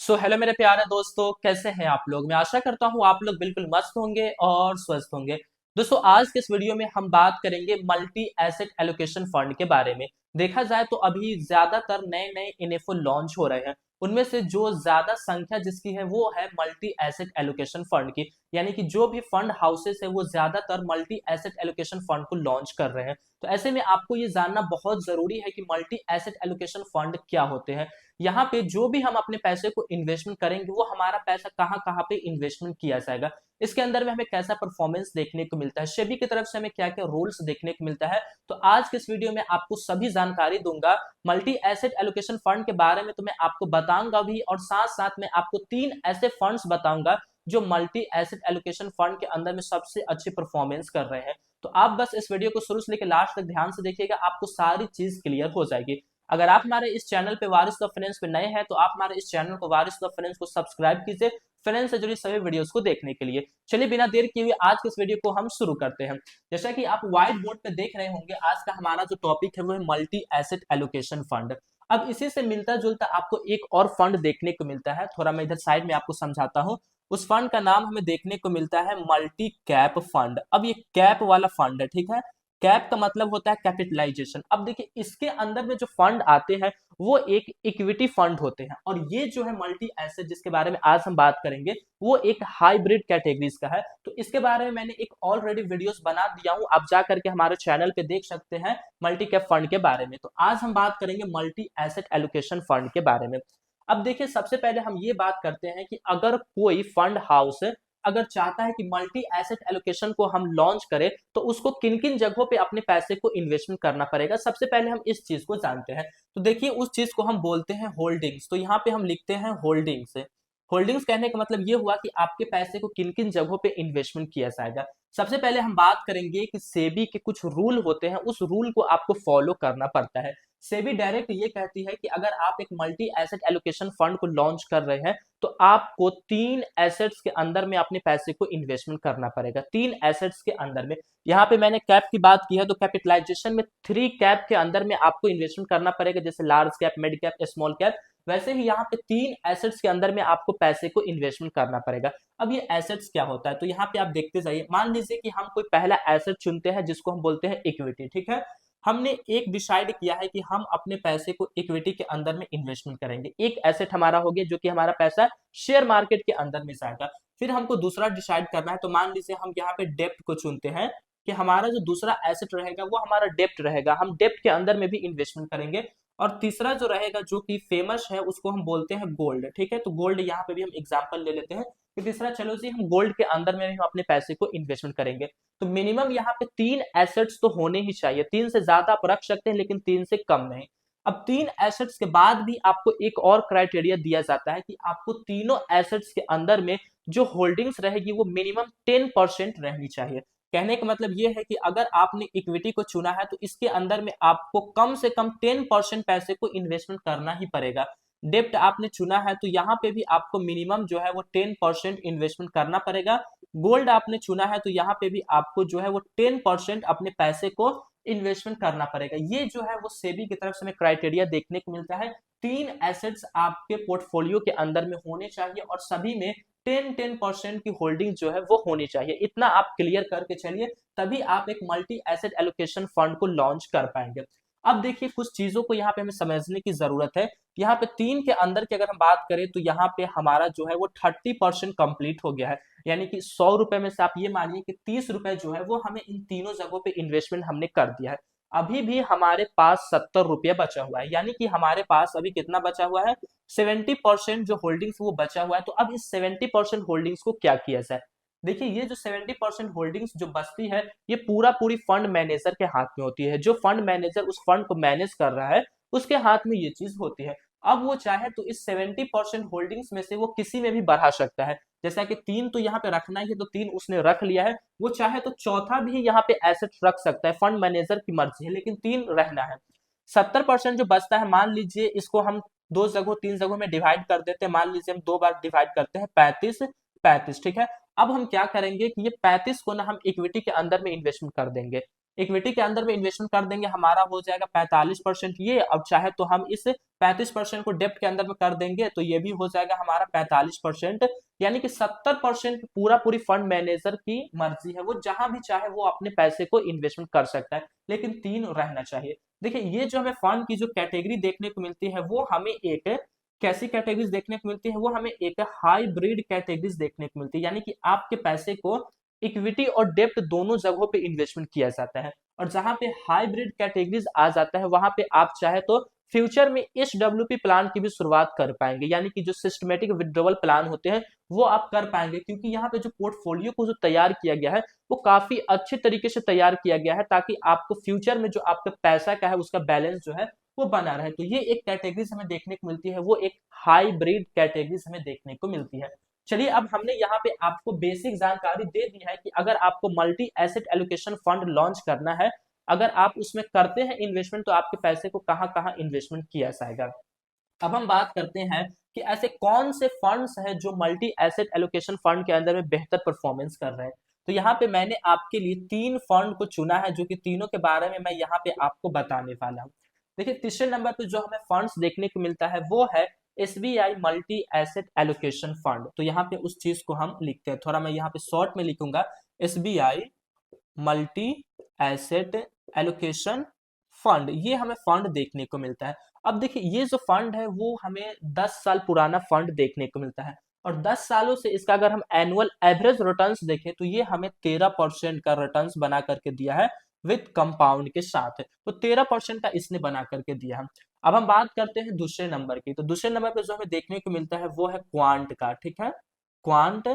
Hello मेरे प्यारे दोस्तों, कैसे हैं आप लोग। मैं आशा करता हूं आप लोग बिल्कुल मस्त होंगे और स्वस्थ होंगे। दोस्तों, आज के इस वीडियो में हम बात करेंगे मल्टी एसेट एलोकेशन फंड के बारे में। देखा जाए तो अभी ज्यादातर नए नए इन्फो लॉन्च हो रहे हैं। उनमें से जो ज्यादा संख्या जिसकी है वो है मल्टी एसेट एलोकेशन फंड की। यानी कि जो भी फंड हाउसेस है वो ज्यादातर मल्टी एसेट एलोकेशन फंड को लॉन्च कर रहे हैं। तो ऐसे में आपको ये जानना बहुत जरूरी है कि मल्टी एसेट एलोकेशन फंड क्या होते हैं। यहाँ पे जो भी हम अपने पैसे को इन्वेस्टमेंट करेंगे वो हमारा पैसा कहाँ कहाँ पे इन्वेस्टमेंट किया जाएगा, इसके अंदर में हमें कैसा परफॉर्मेंस देखने को मिलता है, सेबी की तरफ से हमें क्या क्या रूल्स देखने को मिलता है। तो आज के इस वीडियो में आपको सभी जानकारी दूंगा मल्टी एसेट एलोकेशन फंड के बारे में। तो मैं आपको बताऊंगा भी और साथ साथ में आपको तीन ऐसे फंड्स बताऊंगा जो मल्टी एसेट एलोकेशन फंड के अंदर में सबसे अच्छी परफॉर्मेंस कर रहे हैं। तो आप बस इस वीडियो को शुरू से लेकर लास्ट तक ध्यान से देखिएगा, आपको सारी चीज क्लियर हो जाएगी। अगर आप हमारे इस चैनल पे वारिस द फाइनेंस पे नए हैं तो आप हमारे इस चैनल को वारिस द फाइनेंस को सब्सक्राइब कीजिए फाइनेंस से जुड़ी सभी वीडियोस को देखने के लिए। चलिए बिना देर किए हुए आज के इस वीडियो को हम शुरू करते हैं। जैसा कि आप व्हाइट बोर्ड पे देख रहे होंगे, आज का हमारा जो टॉपिक है वो है मल्टी एसेट एलोकेशन फंड। अब इसी से मिलता जुलता आपको एक और फंड देखने को मिलता है, थोड़ा मैं इधर साइड में आपको समझाता हूँ। उस फंड का नाम हमें देखने को मिलता है मल्टी कैप फंड। अब ये कैप वाला फंड है, ठीक है। कैप का मतलब होता है कैपिटलाइजेशन। अब देखिए इसके अंदर में जो फंड आते हैं वो एक इक्विटी फंड होते हैं, और ये जो है मल्टी एसेट जिसके बारे में आज हम बात करेंगे वो एक हाइब्रिड कैटेगरीज का है। तो इसके बारे में मैंने एक ऑलरेडी वीडियोस बना दिया हूं, आप जा करके हमारे चैनल पे देख सकते हैं मल्टी कैप फंड के बारे में। तो आज हम बात करेंगे मल्टी एसेट एलोकेशन फंड के बारे में। अब देखिए सबसे पहले हम ये बात करते हैं कि अगर कोई फंड हाउस अगर चाहता है कि मल्टी एसेट एलोकेशन को हम लॉन्च करें तो उसको किन किन जगहों पे अपने पैसे को इन्वेस्टमेंट करना पड़ेगा, सबसे पहले हम इस चीज को जानते हैं। तो देखिए उस चीज को हम बोलते हैं होल्डिंग्स। तो यहाँ पे हम लिखते हैं होल्डिंग्स। होल्डिंग्स कहने का मतलब ये हुआ कि आपके पैसे को किन किन जगहों पे इन्वेस्टमेंट किया जाएगा। सबसे पहले हम बात करेंगे कि सेबी के कुछ रूल होते हैं, उस रूल को आपको फॉलो करना पड़ता है। सेबी डायरेक्ट ये कहती है कि अगर आप एक मल्टी एसेट एलोकेशन फंड को लॉन्च कर रहे हैं तो आपको तीन एसेट्स के अंदर में अपने पैसे को इन्वेस्टमेंट करना पड़ेगा। तीन एसेट्स के अंदर में, यहाँ पे मैंने कैप की बात की है तो कैपिटलाइजेशन में थ्री कैप के अंदर में आपको इन्वेस्टमेंट करना पड़ेगा, जैसे large cap, mid cap, small cap. वैसे ही यहाँ पे तीन एसेट्स के अंदर में आपको पैसे को इन्वेस्टमेंट करना पड़ेगा। अब ये एसेट्स क्या होता है तो यहाँ पे आप देखते जाइए। मान लीजिए कि हम कोई पहला एसेट चुनते हैं जिसको हम बोलते हैं इक्विटी, ठीक है। हमने एक डिसाइड किया है कि हम अपने पैसे को इक्विटी के अंदर में इन्वेस्टमेंट करेंगे। एक एसेट हमारा हो गया जो कि हमारा पैसा शेयर मार्केट के अंदर में जाएगा। फिर हमको दूसरा डिसाइड करना है, तो मान लीजिए हम यहाँ पे डेप्ट को चुनते हैं कि हमारा जो दूसरा एसेट रहेगा वो हमारा डेप्ट रहेगा, हम डेप्ट के अंदर में भी इन्वेस्टमेंट करेंगे। और तीसरा जो रहेगा जो कि फेमस है उसको हम बोलते हैं गोल्ड, ठीक है। तो गोल्ड यहाँ पे भी हम एग्जाम्पल ले लेते हैं कि तीसरा, चलो जी हम गोल्ड के अंदर में भी हम अपने पैसे को इन्वेस्टमेंट करेंगे। तो मिनिमम यहाँ पे तीन एसेट्स तो होने ही चाहिए, तीन से ज्यादा आप रख सकते हैं लेकिन तीन से कम नहीं। अब तीन एसेट्स के बाद भी आपको एक और क्राइटेरिया दिया जाता है कि आपको तीनों एसेट्स के अंदर में जो होल्डिंग्स रहेगी वो मिनिमम 10% रहनी चाहिए। कहने का मतलब ये है कि अगर आपने इक्विटी को चुना है तो इसके अंदर में आपको कम से कम 10% पैसे को इन्वेस्टमेंट करना ही पड़ेगा। डेप्ट आपने चुना है तो यहाँ पे भी आपको मिनिमम जो है वो 10% इन्वेस्टमेंट करना पड़ेगा। गोल्ड आपने चुना है तो यहाँ पे भी आपको जो है वो 10% अपने पैसे को इन्वेस्टमेंट करना पड़ेगा। ये जो है वो सेबी की तरफ से हमें क्राइटेरिया देखने को मिलता है। तीन एसेट्स आपके पोर्टफोलियो के अंदर में होने चाहिए और सभी में 10% की होल्डिंग जो है वो होनी चाहिए। इतना आप क्लियर करके चलिए, तभी आप एक मल्टी एसेट एलोकेशन फंड को लॉन्च कर पाएंगे। अब देखिए कुछ चीजों को यहाँ पे हमें समझने की जरूरत है। यहाँ पे तीन के अंदर की अगर हम बात करें तो यहाँ पे हमारा जो है वो 30% कंप्लीट हो गया है। यानी कि 100 रुपए में से आप ये मानिए कि 30 रुपए जो है वो हमें इन तीनों जगहों पे इन्वेस्टमेंट हमने कर दिया है। अभी भी हमारे पास 70 रुपये बचा हुआ है, यानी कि हमारे पास अभी कितना बचा हुआ है, 70% जो होल्डिंग्स वो बचा हुआ है। तो अब इस 70% होल्डिंग्स को क्या किया जाए। देखिए ये जो 70% होल्डिंग्स जो बचती है ये पूरा पूरी फंड मैनेजर के हाथ में होती है। जो फंड मैनेजर उस फंड को मैनेज कर रहा है उसके हाथ में ये चीज होती है। अब वो चाहे तो इस 70% होल्डिंग्स में से वो किसी में भी बढ़ा सकता है। जैसा कि तीन तो यहाँ पे रखना ही है तो तीन उसने रख लिया है, वो चाहे तो चौथा भी यहाँ पे एसेट रख सकता है, फंड मैनेजर की मर्जी है, लेकिन तीन रहना है। 70% जो बचता है, मान लीजिए इसको हम दो जगहों तीन जगहों में डिवाइड कर देते हैं। मान लीजिए हम दो बार डिवाइड करते हैं, 35 35, ठीक है। अब हम क्या करेंगे कि ये 35 को ना हम इक्विटी के अंदर में इन्वेस्टमेंट कर देंगे। इक्विटी के अंदर में इन्वेस्टमेंट कर देंगे, हमारा हो जाएगा 45% ये। अब चाहे तो हम इस 35% को डेप्ट के अंदर में कर देंगे तो ये भी हो जाएगा हमारा 45%। यानी कि 70% पूरा पूरी फंड मैनेजर की मर्जी है, वो जहां भी चाहे वो अपने पैसे को इन्वेस्टमेंट कर सकता है, लेकिन 3 रहना चाहिए। देखिए ये जो हमें फंड की जो कैटेगरी देखने को मिलती है वो हमें एक कैसी कैटेगरीज देखने को मिलती है, वो हमें एक हाइब्रिड कैटेगरीज देखने को मिलती है। यानी कि आपके पैसे को इक्विटी और डेप्ट दोनों जगहों पे इन्वेस्टमेंट किया जाता है। और जहां पे हाइब्रिड कैटेगरीज आ जाता है वहां पे आप चाहे तो फ्यूचर में इस डब्ल्यूपी प्लान की भी शुरुआत कर पाएंगे, यानी कि जो सिस्टमेटिक विड्रॉवल प्लान होते हैं वो आप कर पाएंगे, क्योंकि यहाँ पे जो पोर्टफोलियो को जो तैयार किया गया है वो काफी अच्छे तरीके से तैयार किया गया है, ताकि आपको फ्यूचर में जो आपका पैसा का है उसका बैलेंस जो है वो बना रहे। तो ये एक कैटेगरीज हमें देखने को मिलती है, वो एक हाइब्रिड कैटेगरीज हमें देखने को मिलती है। चलिए अब हमने यहाँ पे आपको बेसिक जानकारी दे दी है कि अगर आपको multi asset allocation fund launch करना है, अगर आप उसमें करते हैं इन्वेस्टमेंट, तो आपके पैसे को कहाँ कहाँ इन्वेस्टमेंट किया जाएगा। अब हम बात करते हैं कि ऐसे कौन से फंड्स हैं जो मल्टी एसेट एलोकेशन फंड के अंदर में बेहतर परफॉर्मेंस कर रहे हैं। तो यहाँ पे मैंने आपके लिए 3 फंड को चुना है, जो कि तीनों के बारे में मैं यहाँ पे आपको बताने वाला हूँ। देखिए तीसरे नंबर पे जो हमें फंड्स देखने को मिलता है वो है SBI multi asset allocation fund. तो यहाँ पे उस चीज को हम लिखते हैं, थोड़ा मैं यहाँ पे शॉर्ट में लिखूंगा, SBI multi asset allocation fund. ये हमें फंड देखने को मिलता है। अब देखिए ये जो फंड है वो हमें 10 साल पुराना फंड देखने को मिलता है, और 10 सालों से इसका अगर हम एनुअल एवरेज रिटर्न्स देखें तो ये हमें 13% का रिटर्न्स बना करके दिया है विद कंपाउंड के साथ। तो 13% का इसने बना करके दिया है। अब हम बात करते हैं दूसरे नंबर की। तो दूसरे नंबर पे जो हमें देखने को मिलता है वो है क्वांट का, ठीक है, quant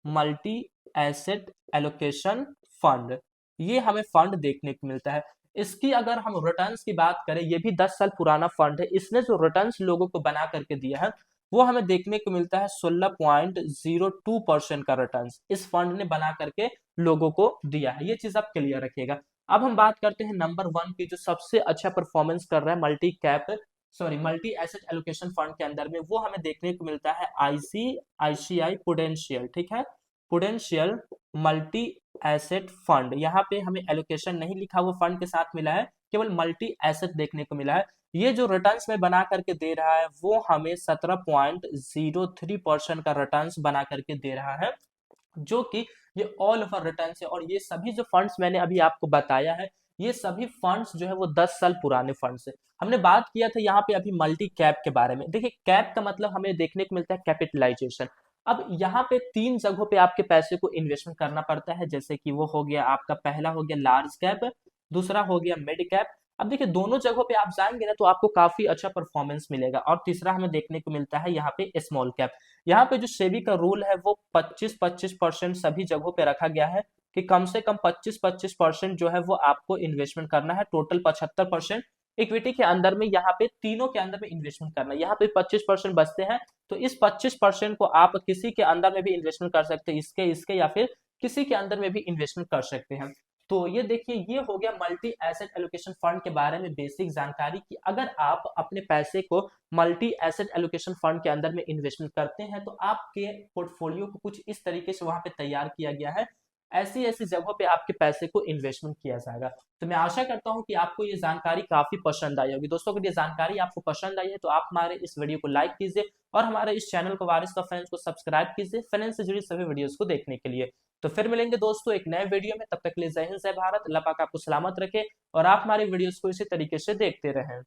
multi asset allocation fund. ये हमें फंड देखने को मिलता है। इसकी अगर हम रिटर्न्स की बात करें, ये भी 10 साल पुराना फंड है। इसने जो रिटर्न्स लोगों को बना करके दिया है वो हमें देखने को मिलता है 16.02% का रिटर्न्स इस फंड ने बना करके लोगों को दिया है। ये चीज आप क्लियर रखिएगा। अब हम बात करते हैं नंबर 1 की, जो सबसे अच्छा परफॉर्मेंस कर रहा है मल्टी एसेट एलोकेशन फंड के अंदर में, वो हमें देखने को मिलता है आईसीआईसीआई प्रूडेंशियल, ठीक है, प्रूडेंशियल मल्टी एसेट फंड। यहाँ पे हमें एलोकेशन नहीं लिखा, वो फंड के साथ मिला है, केवल मल्टी एसेट देखने को मिला है। ये जो रिटर्न्स में बना करके दे रहा है वो हमें 17.03% का रिटर्न्स बना करके दे रहा है, जो कि ये ऑल ओवर रिटर्न्स है। और ये सभी जो फंड्स मैंने अभी आपको बताया है, ये सभी फंड्स जो है वो 10 साल पुराने फंड्स है। हमने बात किया था यहाँ पे अभी मल्टी कैप के बारे में। देखिए कैप का मतलब हमें देखने को मिलता है कैपिटलाइजेशन। अब यहाँ पे 3 जगहों पे आपके पैसे को इन्वेस्टमेंट करना पड़ता है, जैसे कि वो हो गया आपका, पहला हो गया लार्ज कैप, दूसरा हो गया मिड कैप। अब देखिए दोनों जगहों पे आप जाएंगे ना तो आपको काफी अच्छा परफॉर्मेंस मिलेगा। और तीसरा हमें देखने को मिलता है यहाँ पे स्मॉल कैप। यहाँ पे जो सेबी का रूल है वो 25-25% सभी जगहों पे रखा गया है कि कम से कम 25-25% जो है वो आपको इन्वेस्टमेंट करना है। टोटल 75% इक्विटी के अंदर में, यहाँ पे तीनों के अंदर में इन्वेस्टमेंट करना है। यहाँ पे 25% बचते हैं, तो इस 25% को आप किसी के अंदर में भी इन्वेस्टमेंट कर सकते हैं, इसके इसके या फिर किसी के अंदर में भी इन्वेस्टमेंट कर सकते हैं। तो ये देखिए ये हो गया मल्टी एसेट एलोकेशन फंड के बारे में बेसिक जानकारी कि अगर आप अपने पैसे को मल्टी एसेट एलोकेशन फंड के अंदर में इन्वेस्टमेंट करते हैं तो आपके पोर्टफोलियो को कुछ इस तरीके से वहां पे तैयार किया गया है, ऐसी ऐसी जगहों पे आपके पैसे को इन्वेस्टमेंट किया जाएगा। तो मैं आशा करता हूं कि आपको ये जानकारी काफी पसंद आई होगी। दोस्तों अगर ये जानकारी आपको पसंद आई है तो आप हमारे इस वीडियो को लाइक कीजिए और हमारे इस चैनल को वारिस का फाइनेंस को सब्सक्राइब कीजिए फाइनेंस से जुड़ी सभी वीडियोस को देखने के लिए। तो फिर मिलेंगे दोस्तों एक नए वीडियो में, तब तक के लिए जय हिंद जय भारत, अल्लाह पाक आपको सलामत रखे और आप हमारी वीडियोस को इसी तरीके से देखते रहें।